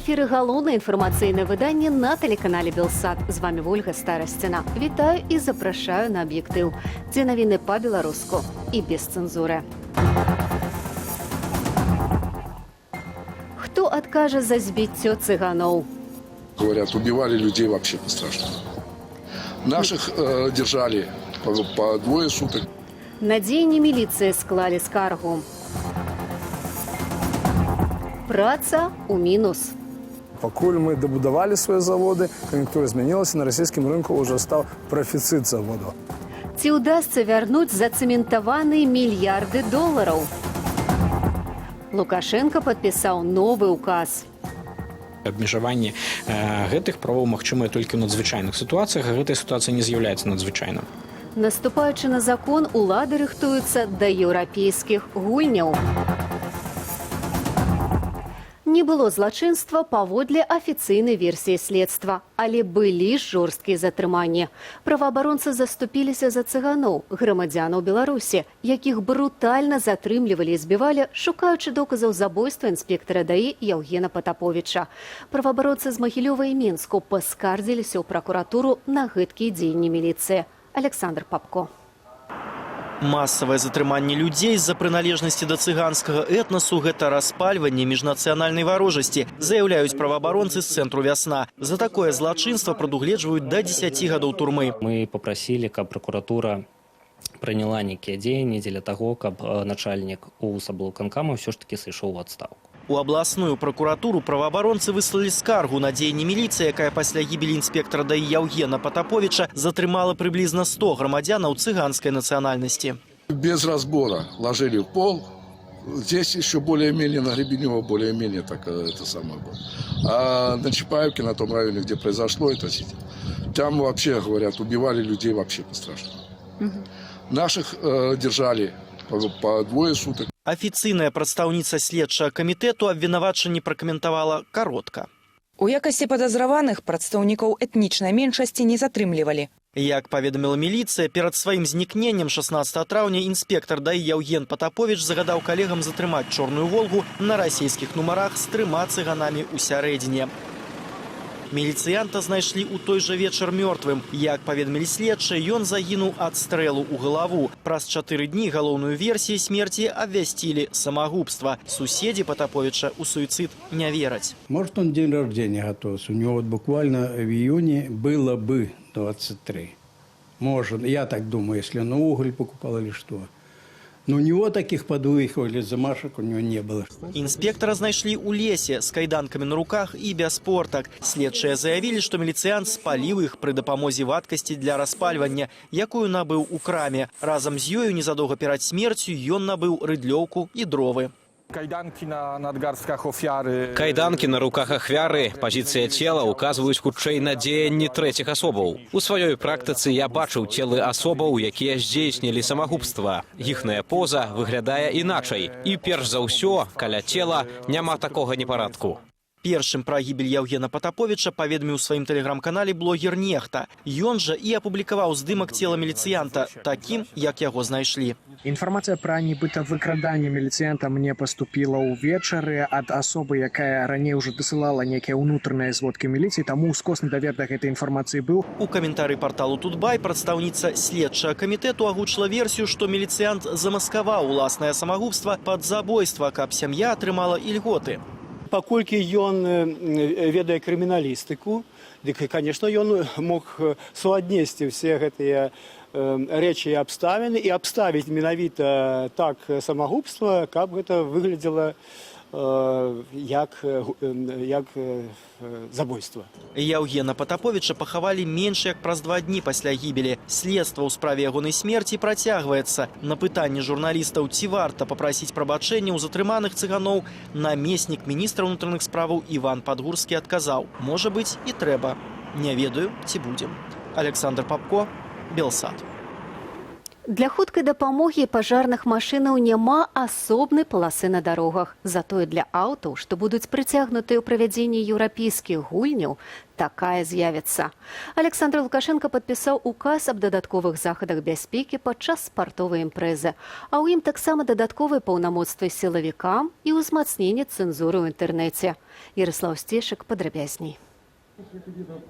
эфіры галоўнае інфармацыйнае выданне на тэлеканале Белсат. З вами Ольга Старасціна. Вітаю і запрашаю на аб'ектыў, дзе навіны па-беларуску і без цэнзуры. Хто адкажа за збіццё цыганоў? Говорят, убивали людей вообще по-страшному. Наших держали по двое суток. На дзеянні міліцыі склалі скаргу. Праца ў мінус. Пакуль мы дабудавалі свае заводы, кан'юнктура змянілася, на расійскім рынку ўжо стаў прафіцыт заводаў. Ці ўдасца вярнуць зацэментаваныя мільярды долараў? Лукашенко падпісаў новы ўказ. Абмежаванне гэтых правоў магчымае толькі ў надзвычайных сітуацыях, а гэтая сітуацыя не з'яўляецца надзвычайным. Наступаючы на закон, улады рыхтуюцца да еўрапейскіх гульняў. Не было злачынства паводле афіцыйнай версіі следства, але былі жорсткія затрыманні. Праваабаронцы заступіліся за цыганоў, грамадзянаў Беларусі, якіх брутальна затрымлівалі і збівалі, шукаючы доказаў забойства інспектара ДАІ Яўгена Патаповіча. Праваабаронцы з Магілёва і Мінску паскардзіліся ў пракуратуру на гэткія дзеянні міліцыі. Александр Папко. Массавае затрыманне людзей з-за прыналежнасці да цыганскага этнасу – гэта распальванне міжнацыянальнай варожасці, заяўляюць праваабаронцы з цэнтру «Вясна». За такое злачынства прадугледжваюць да 10 гадоў турмы. Мы попросили, каб прокуратура прыняла нейкія дзеянні дзеля таго, каб начальнік УСаблвыканкама ўсё ж такі сышоў у адстаўку. У абласную пракуратуру праваабаронцы выслалі скаргу на дзеянні міліцыі, якая пасля гібелі інспектара ДАІ Яўгена Патаповіча затрымала прыблізна 100 грамадзянаў цыганскай нацыянальнасці. Без разбора ложили в пол. Здесь еще более-менее на Гребенева, более-менее так это самое было. А на Чапаевке, на том районе, где произошло это, там вообще, говорят, убивали людей вообще по-страшному. Наших держали по двое суток. Афіцыйная прадстаўніца следчага камітэту абвінавачанне пракаментавала каротка. У якасці падазраваных прадстаўнікоў этнічнай меншасці не затрымлівалі. Як паведаміла міліцыя, перад сваім знікненнем 16 траўня інспектар ДАІ Яўген Патаповіч загадаў калегам затрымаць чорную «Волгу» на расійскіх нумарах з 3 цыганамі ў сярэдзіне. Міліцыянта знайшлі ў той жа вечар мёртвым. Як паведамілі следчыя, ён загінуў ад стрэлу ў галаву. Праз 4 дні галоўную версію смерці абвясцілі самагубства. Суседзі Патаповича ў суицид не вераць. Может, он день рождения готовился. У него вот буквально в июне было бы 23. Может, я так думаю, если он уголь покупал или что. Но у него таких подвоих или замашек у него не было. Інспектора знайшлі ў лесе з кайданкамі на руках і без портак. Следчыя заявілі, што міліцыянт спаліў іх пры дапамозе вадкасці для распальвання, якую набыў у краме. Разам з ёю незадоўга перад смерцю ён набыў рыдлёўку і дровы. Кайданкі на надгарстках офіары. Кайданкі на руках ахвяры, пазіцыя цела указваюць хутчэй на дзеянні трэціх асобаў. У сваёй практыцы я бачыў целы асобаў, якія здзейснілі самагубства. Іхная поза выглядае іначай. І перш за ўсё, каля цела няма такога непарадку. Першым пра гібель Яўгена Патаповіча паведаміў у сваім тэлеграм-канале блогер Нехта. Ён жа і апублікаваў здымак цела міліцыянта, такім, як яго знайшлі. Інфармацыя пра нібыта выкраданне міліцыянта мне паступіла ўвечары ад асобы, якая раней ужо дасылала нейкія ўнутраныя зводкі міліцыі, таму скосны давер да гэтай інфармацыі быў. У каментары парталу Тутбай прадстаўніца следчага камітэту агучыла версію, што міліцыянт замаскаваў уласнае самагубства пад забойства, каб сям'я атрымала ільготы. Паколькі ён ведае крыміналістыку, дык, конечно, ён мог суаднесці ўсе гэтыя рэчы і абставіны і абставіць менавіта так самагубства, каб гэта выглядзела як забойства. Яўгена Патаповіча пахавалі менш як праз 2 дні пасля гібелі. Следства ў справе ягонай смерці працягваецца. На пытанне журналістаў, ці варта папрасіць прабачэння ў затрыманых цыганоў, намеснік міністра ўнутраных справаў Іван Падгурскі адказаў: можа быць, і трэба. Не ведаю, ці будзем. Александр Папко, Белсат. Для хуткай дапамогі пажарных машынаў няма асобнай паласы на дарогах. Затое для аўтаў, што будуць прыцягнутыя ў правядзенні еўрапейскіх гульняў, такая з'явіцца. Александр Лукашенко падпісаў указ аб дадатковых захадах бяспекі падчас спартовай імпрэзы, а ў ім таксама дадатковыя паўнамоцтвы сілавікам і ўзмацненне цэнзуры ў інтэрнэце. Ярослаў Стешык падрабязней.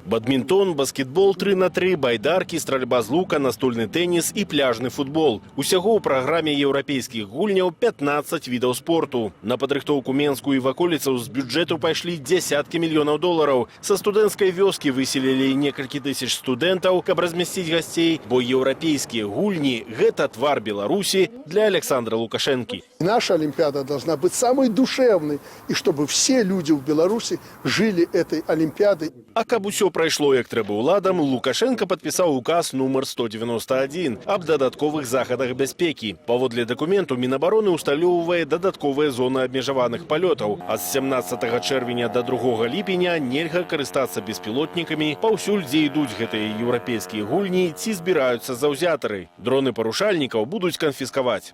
Бадмінтон, баскетбол 3х3, байдаркі, стральба з лука, настольны тэніс і пляжны футбол. Усяго ў праграме еўрапейскіх гульняў 15 відаў спорту. На падрыхтоўку Менску і ваколіцаў з бюджэту пайшлі дзясяткі мільёнаў долараў. Са студэнцкай вёскі выселілі некалькі тысяч студэнтаў, каб размясціць гасцей, бо еўрапейскія гульні – гэта твар Беларусі для Александра Лукашенкі. Наша Олимпиада должна быть самой душевной, и чтобы все люди в Беларуси жили этой Олимпиадой. А каб усё прайшло як трэба ўладам, Лукашенко падпісаў указ нумар 191 аб дадатковых захадах бяспекі. Паводле дакументу Мінабароны усталёўвае дадатковыя зоны абмежаваных палётаў. А з 17 чэрвеня до 2 ліпеня нельга карыстацца беспілотнікамі паўсюль, дзе ідуць гэтыя еўрапейскія гульні ці збіраюцца заўзятары. Дроны парушальнікаў будуць канфіскаваць.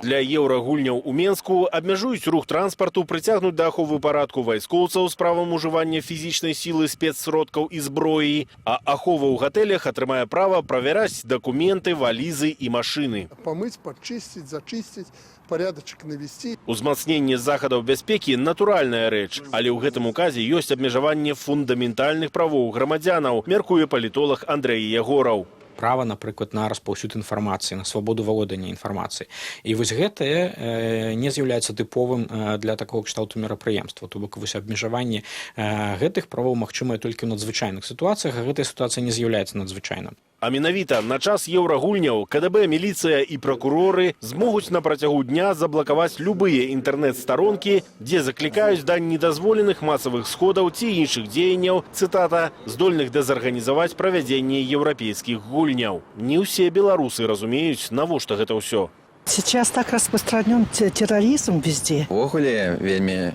Для еўрагульняў у Менску абмяжуюць рух транспарту, прыцягнуць да аховы парадку вайскоўцаў з правам ужывання фізічнай сілы, спецсродкаў і зброі, а ахова ў гатэлях атрымае права правяраць дакументы, валізы і машыны. Помыть, подчистить, зачистить, порядочек навести. Узмацненне захадаў бяспекі – натуральная рэч, але ў гэтым указе ёсць абмежаванне фундаментальных правоў грамадзянаў, мяркуе палітолог Андрэй Ягораў. Права, напрыклад, на распаўсюд інфармацыі, на свабоду валодання інфармацыі. І вось гэтае не з'яўляецца тыповым для такого кшталту мерапрыемства. То бок вось абмежаванне гэтых правоў магчымае толькі ў надзвычайных сітуацыях, а гэтая сітуацыя не з'яўляецца надзвычайным. А менавіта на час еўрагульняў КДБ, міліцыя і пракуроры змогуць на працягу дня заблакаваць любыя інтэрнэт-старонкі, дзе заклікаюць да недазволеных масавых сходаў ці іншых дзеянняў, цытата, здольных дэзарганізаваць правядзенне еўрапейскіх гульняў. Не ўсе беларусы разумеюць, навошта гэта ўсё. Сейчас так распространен терроризм везде. Вогуле вельмі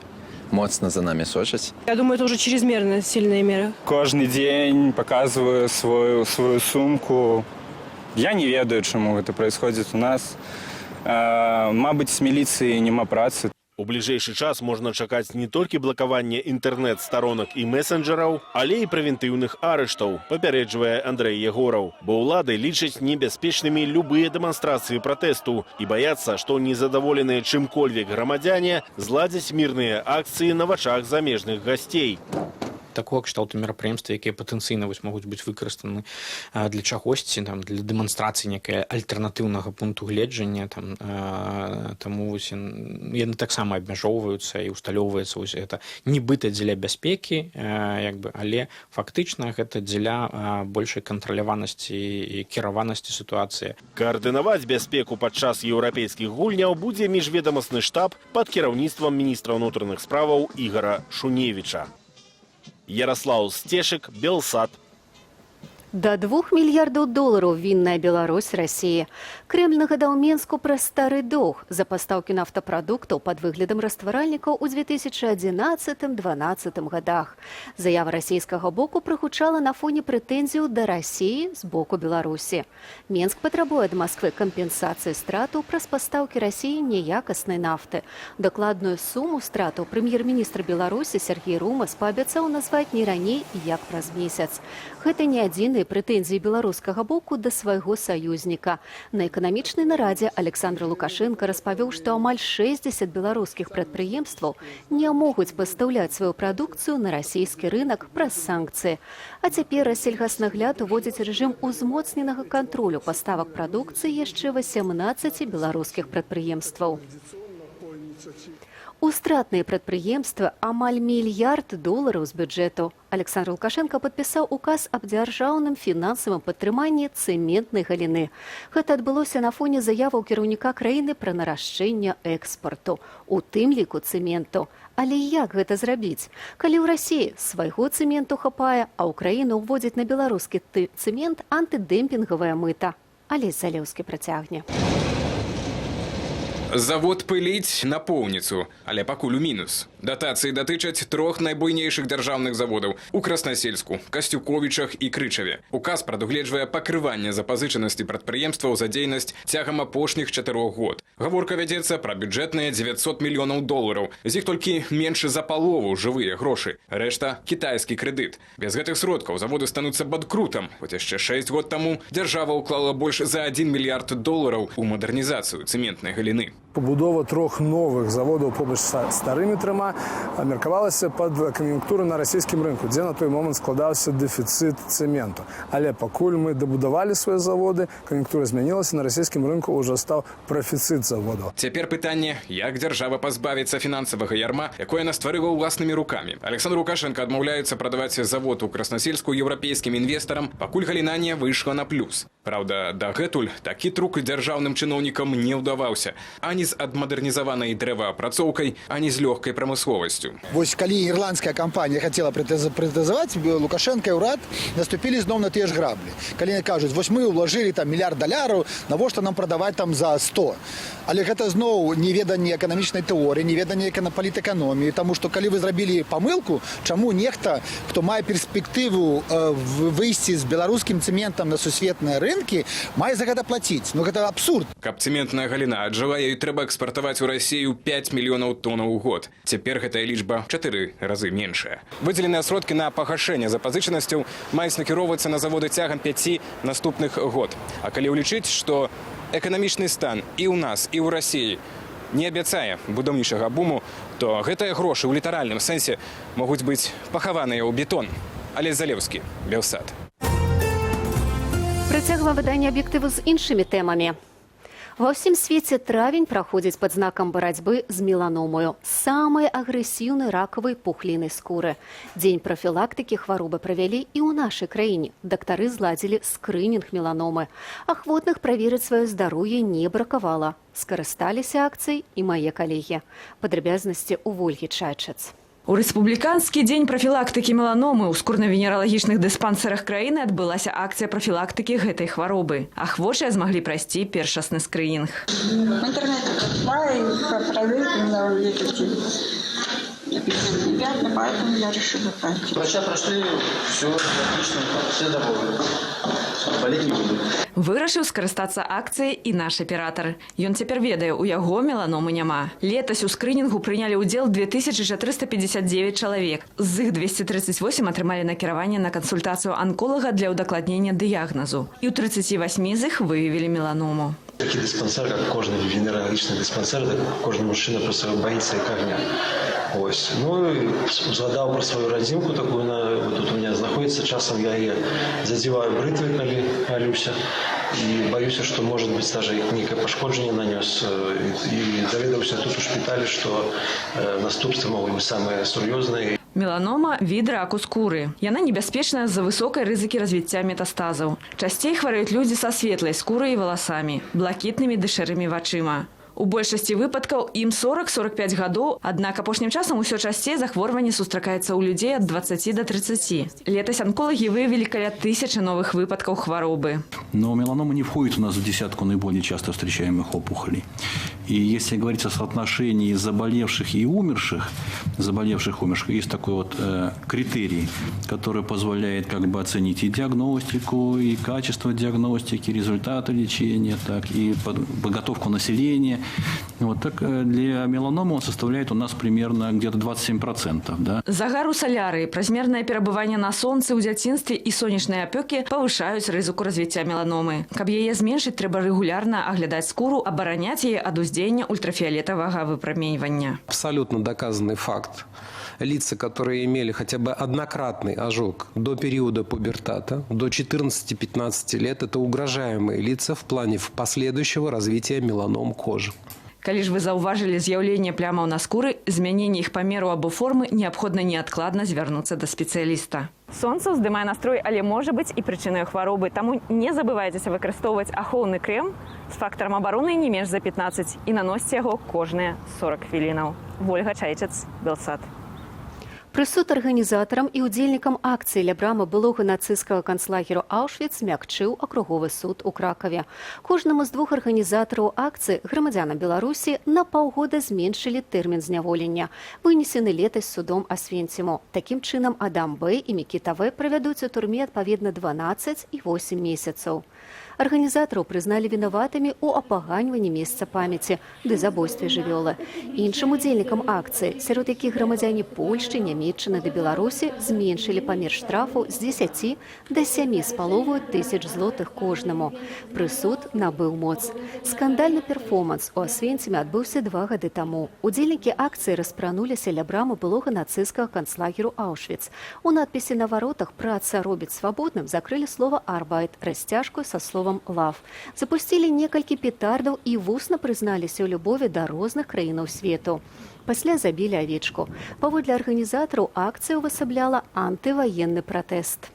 моцна за нами сочаць. Я думаю, это уже чрезмерно сильные меры. Каждый день показываю свою сумку. Я не ведаю, чему это происходит у нас. Мабуть, с милицией нема працы. У бліжэйшы час можна чакаць не толькі блакаванне інтэрнэт-старонак і месенджераў, але і прэвентыўных арыштаў, папярэджвае Андрэй Ягораў. Бо ўлады лічаць небяспечнымі любыя дэманстрацыі пратэсту і баяцца, што незадаволеныя чымкольвек грамадзяне зладзяць мірныя акцыі на вачах замежных гасцей. Такого кшталту мерапрыемствы, якія патэнцыйна могуць быць выкарыстаны для чагосьці, для дэманстрацыі некая альтэрнатыўнага пункту гледжання, таму яны таксама абмяжоўваюцца і усталёўваецца гэта нібыта дзеля бяспекі, але фактычна гэта дзеля большай кантраляванасці і кіраванасці сітуацыі. Каардынаваць бяспеку падчас еўрапейскіх гульняў будзе міжведамасны штаб пад кіраўніцтвам міністра ўнутраных справаў Ігара Шуневіча. Ярослав Стешык, Белсат. До 2 мільярдаў долараў вінная Беларусь Расіі. Крэмль нагадаў Менску пра стары доўг за пастаўкі нафтапрадуктаў пад выглядам растваральнікаў у 2011-2012 годах. Заява расійскага боку прагучала на фоне прэтэнзіяў да Расіі з боку Беларусі. Менск патрабуе ад Масквы кампенсацыі стратаў праз пастаўкі Расіі неякаснай нафты. Дакладную суму стратаў прэм'ер-міністр Беларусі Сергей Румас паабяцаў назваць не раней, як праз месяц. Гэта не адзіны прэтэнзіі беларускага боку да свайго саюзніка. На эканамічнай нарадзе Александр Лукашенко распавёў, што амаль 60 беларускіх прадпрыемстваў не могуць пастаўляць сваю прадукцыю на расійскі рынак праз санкцыі. А цяпер Россельгаснагляд уводзіць рэжым узмоцненага кантролю паставак прадукцыі яшчэ 18 беларускіх прадпрыемстваў. У стратныя прадпрыемствы амаль $1 мільярд з бюджэту. Александр Лукашенко падпісаў указ аб дзяржаўным фінансавым падтрыманні цэментнай галіны. Гэта адбылося на фоне заяваў кіраўніка краіны пра нарашчэнне экспарту, у тым ліку цэменту. Але як гэта зрабіць? Калі ў Расіі свайго цэменту хапае, а ўкраіна ўводзіць на беларускі цэмент антыдэмпінгавае мыта. Алесь Залеўскі працягне. Завод пыліць напоўніцу, але пакуль у мінус. Датацыі датычаць трох найбуйнейшых дзяржаўных заводаў у Краснасельску, Касцюковічах і Крычаве. Указ прадугледжвае пакрыванне запазычанасці прадпрыемстваў за дзейнасць цягам апошніх 4 год. Гаворка вядзецца пра бюджэтныя $900 мільёнаў. З іх толькі менш за палову жывыя грошы. Рэшта – кітайскі крэдыт. Без гэтых сродкаў заводы стануцца банкрутам. Хоць яшчэ 6 год таму дзяржава ўклала больш за $1 мільярд у мадэрнізацыю цэментнай галіны. Побудова 3 новых заводаў побач са старымі 3 меркавалася пад кан'юнктуру на расійскім рынку, дзе на той момант складаўся дэфіцыт цэменту. Але пакуль мы дабудавалі свае заводы, кан'юнктура змянілася, на расійскім рынку ўжо стаў прафіцыт заводаў. Цяпер пытанне, як дзяржава пазбавіцца фінансавага ярма, якое яна стварыла ўласнымі рукамі. Александр Лукашенко адмаўляецца прадаваць завод у Краснасельску еўрапейскім інвестарам, пакуль галіна не выйшла на плюс. Праўда, дагэтуль такі трук дзяржаўным чыноўнікам не ўдаваўся. Ані з адмадэрнізаванай дрэваапрацоўкай, ані з лёгкай прамысловасцю. Вось калі ірландская кампанія хацела прыватызаваць, Лукашенко і ўрад наступілі зноў на тыя ж граблі. Калі яны кажуць, вось мы ўложылі там $1 мільярд, навошта нам прадаваць там за 100? Але гэта зноў неведанне эканамічнай тэорыі, неведанне палітэканоміі, таму што калі вы зрабілі памылку, чаму нехта, хто мае перспектыву выйсці з беларускім цэментам на сусветныя рынкі, мае за гэта плаціць? Ну гэта абсурд. Каб цэментная галіна аджыла, ёй трэба экспартаваць у Расію 5 мільёнаў тонаў у год. Цяпер гэтая лічба 4 разы меншая. Выдзеленыя сродкі на пагашэнне запазычанасцяў маюць накіроўвацца на заводы цягам 5 наступных год. А калі ўлічыць, што эканамічны стан і ў нас, і ў Расіі не абяцае будаўнічага буму, то гэтыя грошы ў літаральным сэнсе могуць быць пахаваныя ў бетон. Алесь Залеўскі, Белсат. Працягла выданне аб'ектыву з іншымі тэмамі. Ва ўсім свеце травень праходзіць пад знакам барацьбы з меланомаю, самай агрэсіўнай ракавай пухлінай скуры. Дзень прафілактыкі хваробы правялі і ў нашай краіне. Дактары зладзілі скрынінг меланомы. Ахвотных праверыць сваё здароўе не бракавала. Скарысталіся акцыяй і мае калегі. Падрабязнасці ў Вольгі Чайчац. У рэспубліканскі дзень прафілактыкі меланомы ў скурна-венерологічных дыспансерах краіны адбылася акцыя прафілактыкі гэтай хваробы. Ахвочыя змаглі прайсці першасны скрынінг. В интернете прочла и проверка меня увидите. Поэтому я решила пройти. Врача прошли, все отлично, все довольны. Болеть не будут. Вырашыў скарыстацца акцыяй і наш аператар. Ён цяпер ведае, у яго меланомы няма. Летась у скрынінгу прынялі ўдзел 2459 чалавек. З іх 238 атрымалі накіраванне на кансультацыю анколага для ўдакладнення дыягназу. І ў 38 з іх выявілі меланому. Такі диспансер, як кожен венерологічний диспансер, так кожен мужчина просто боїться як огня. Ось. Ну і згадав про свою родзинку, таку вона тут у мене знаходиться. Часом я її задіваю бритвою, коли галюся. І боюся, що може бути навіть некое пошкодження нанес. І довідався тут у шпиталі, що наступства можуть бути самые серйозні. Меланома – від раку скуры. Яна небяспечная з-за высокай рызыкі развіцця метастазаў. Часцей хварэюць людзі са светлай скурай і валасамі, блакітнымі ды шэрымі вачыма. У большасці выпадкаў ім 40-45 гадоў, аднак апошнім часам усё часцей захворванне сустракаецца ў людзей ад 20 до 30. Летась онкологи выявили каля 1000 новых выпадков хворобы. Но меланома не входит у нас в десятку наиболее часто встречаемых опухолей. И если говорить о соотношении заболевших и умерших, есть такой вот критерий, который позволяет как бы оценить и диагностику, и качество диагностики, результаты лечения, так и подготовку населения. Вот так для меланомы он составляет у нас примерно где-то 27%. Да? Загар у салярыі, празмернае перабыванне на сонцы ў дзяцінстве і сонечныя апёкі павышаюць рызыку развіцця меланомы. Каб яе зменшыць, трэба рэгулярна аглядаць скуру, абараняць яе ад уздзеяння ультрафіолетового выпраменьвання. Абсолютно доказанный факт. Лица, которые имели хотя бы однократный ожог до периода пубертата, до 14-15 лет, это угрожаемые лица в плане последующего развития меланом кожи. Калі ж вы заўважылі з'яўленне плямаў на скуры, змяненне іх памеру або формы, неабходна неадкладна звярнуцца да спецыяліста. Сонца ўздымае настрой, але можа быць і прычынай хваробы, таму не забывайцеся выкарыстоўваць ахоўны крэм з фактарам абароны не менш за 15 і наносьце яго кожныя 40 хвілінаў. Вольга Чайчац, Белсат. Прысуд арганізатарам і ўдзельнікам акцыі ля брамы былога нацысцкага канцлагеру Аўшвіц змякчыў акруговы суд у Кракаве. Кожнаму з двух арганізатараў акцыі, грамадзянам Беларусі, на паўгода зменшылі тэрмін зняволення, вынесены летась судом Асвенціму. Такім чынам Адам Б. і Мікіта В. правядуць у турме адпаведна 12 і 8 месяцаў. Арганізатараў прызналі вінаватымі ў апаганьванні месца памяці ды забойстве жывёлы. Іншым удзельнікам акцыі, сярод якіх грамадзяне Польшчы, Нямецчыны ды Беларусі, зменшылі памер штрафу з 10 да 7,5 тысяч злотых кожнаму. Прысуд набыў моц. Скандальны перформанс у Асвенціме адбыўся 2 гады таму. Удзельнікі акцыі распрануліся ля брамы былога нацысцкага канцлагеру Аўшвіц. У надпісе на варотах «Праца робіць свабодным» закрылі слова «Арбайт», расцяжку са словам «Лав». Запусцілі некалькі петардаў і вусна прызналіся ў любові да розных краінаў свету. Пасля забілі авечку. Паводле арганізатараў акцыя ўвасабляла антываенны пратэст.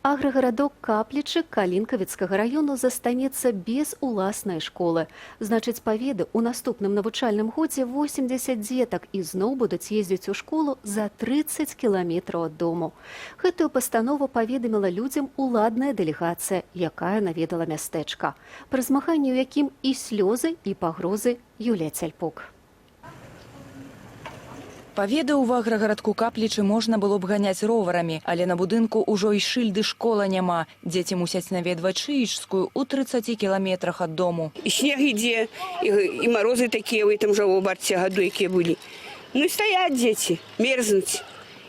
Аграгарадок Каплічы Калінкавіцкага раёну застанецца без уласнай школы. Значыць, паведы, у наступным навучальным годзе 80 дзетак ізноў будуць ездзіць у школу за 30 кіламетраў ад дому. Гэтую пастанову паведаміла людзям уладная дэлегацыя, якая наведала мястэчка. Пры змаганні, у якім і слёзы, і пагрозы, Юлія Цяльпук. Паведы ў аграгарадку Каплічы можна было б ганяць роварамі, але на будынку ўжо і шыльды школа няма. Дзеці мусяць наведваць Шыічскую ў 30 кіламетрах ад дому. І снег ідзе, і марозы такія ў этом жа обарце году, якія былі. Ну і стаяць дзеці, мерзнуць.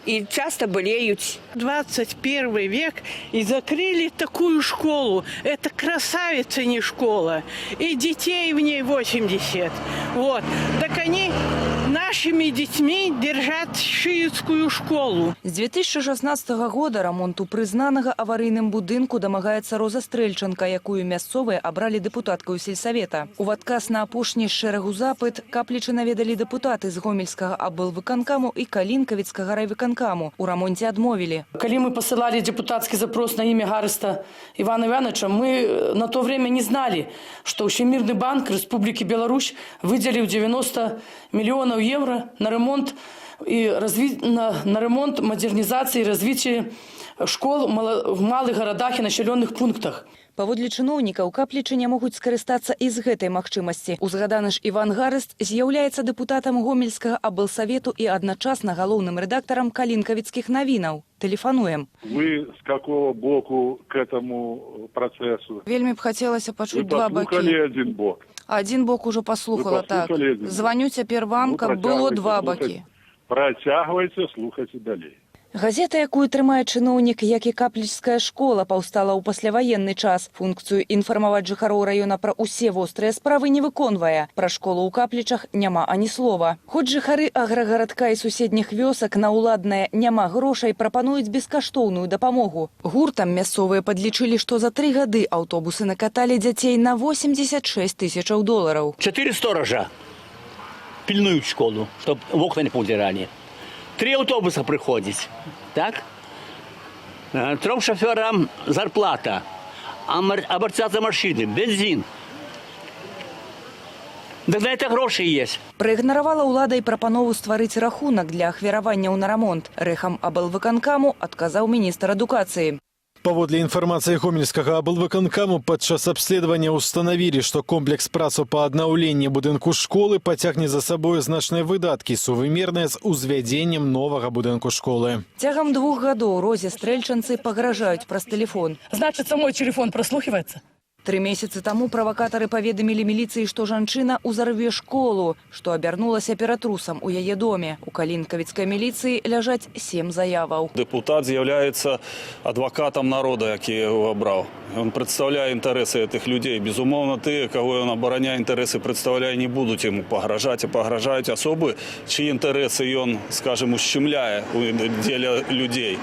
И часто болеют. 21 век, и закрыли такую школу. Это красавица, не школа. И детей в ней 80. Вот. Так они нашими детьми держат шиитскую школу. С 2016 года ремонту признанного аварийным будынку домагаецца Роза Стрэльчанка, якую мясцовыя абралі дэпутаткаю сельсавета. У адказ на апошні з шэрагу запыт Каплічы наведалі дэпутаты з Гомельскага аблвыканкаму і Калінкавіцкага райвыканкаму. У ремонте отмовили. Когда мы посылали депутатский запрос на имя Гареста Ивана Ивановича, мы на то время не знали, что Всемирный банк Республики Беларусь выделил 90 миллионов евро на ремонт на ремонт, модернизации и развитие школ в малых городах и населенных пунктах. Паводле чыноўнікаў, Каплічы не могуць скарыстацца і з гэтай магчымасці. Узгаданы ж Іван Гарест з'яўляецца дэпутатам Гомельскага аблсавету і адначасна галоўным рэдактарам Калінкавіцкіх навінаў. Телефонуем. Вы с какого боку к этому процессу? Вельмі б хацелася пачуць два бакі. Вы послухали один бок? Один бок уже послухала, так. Звоню цяпер вам, каб было два бакі. Працягвайце, слухайце далей. Газета, якую трымае чыноўнік, як і Каплічская школа, паўстала ў пасляваенны час. Функцыю інфармаваць жыхароў раёна пра ўсе вострыя справы не выконвае. Пра школу ў Каплічах няма ані слова. Хоць жыхары аграгарадка і суседніх вёсак на ўладнае няма грошай, прапануюць бескаштоўную дапамогу. Гуртам мясцовыя падлічылі, што за 3 гады аўтобусы накаталі дзяцей на 86 тысячаў долараў. 4 сторожа пільнуюць школу, чтоб вокна не паўдзіралі. 3 автобуса приходит, так? 3 шоферам зарплата, амортизация машины, бензин. Так на это гроши есть. Праігнаравала ўлада і прапанову стварыць рахунак для ахвяраванняў на рамонт. Рэхам аблвыканкаму адказаў міністр адукацыі. Паводле інфармацыі Гомельскага аблвыканкаму падчас абследавання ўстанавілі, што комплекс працаў па аднаўленні будынку школы пацягне за сабою значныя выдаткі, сувымерныя з узвядзеннем новага будынку школы. Цягам 2 гадоў Розе Стрэльчанцы пагражаюць праз тэлефон. Значит, мой телефон прослухивается? 3 месяцы таму правакатары паведамілі міліцыі, што жанчына ўзарве школу, што абярнулася ператрусам у яе доме. У Калінкавіцкай міліцыі ляжаць 7 заяваў. Депутат з'яўляецца адвакатам народа, які яго абраў. Ён прадстаўляе інтарэсы гэтых людзей. Безумоўна, тыя, каго ён абараняе інтарэсы, прадстаўляе, не будуць яму пагражаць, а пагражаюць асобы, чыі інтарэсы ён, скажем, ушчымляе у дзеле людзей.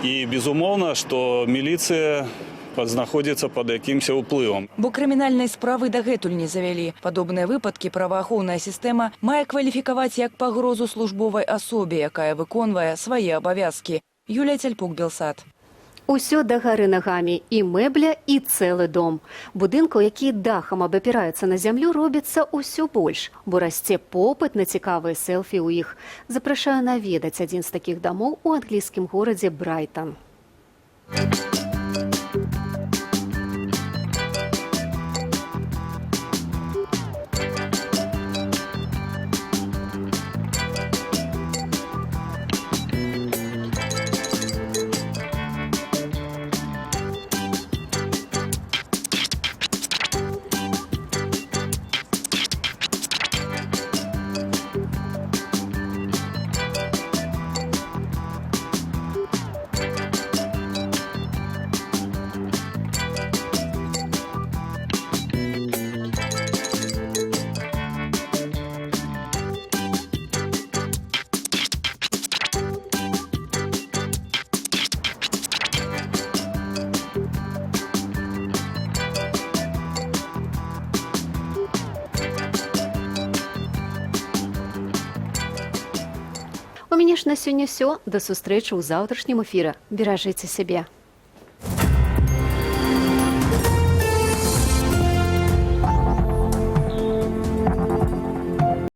І безумоўна, што міліцыя знаходзіцца пад якімся ўплывам. Бо крымінальнай справы дагэтуль не завялі. Падобныя выпадкі праваахоўная сістэма мае кваліфікаваць як пагрозу службовай асобе, якая выконвае свае абавязкі. Юлія Цяльпук, Белсат. Усё дагары нагамі, і мэбля, і цэлы дом. Будынкаў, які дахам абапіраюцца на зямлю, робіцца ўсё больш, бо расце попыт на цікавыя селфі ў іх. Запрашаю наведаць адзін з такіх дамоў у англійскім горадзе Брайтон. У мяне ж на сёння ўсё. Да сустрэчы ў заўтрашнім эфіры. Беражыце сябе.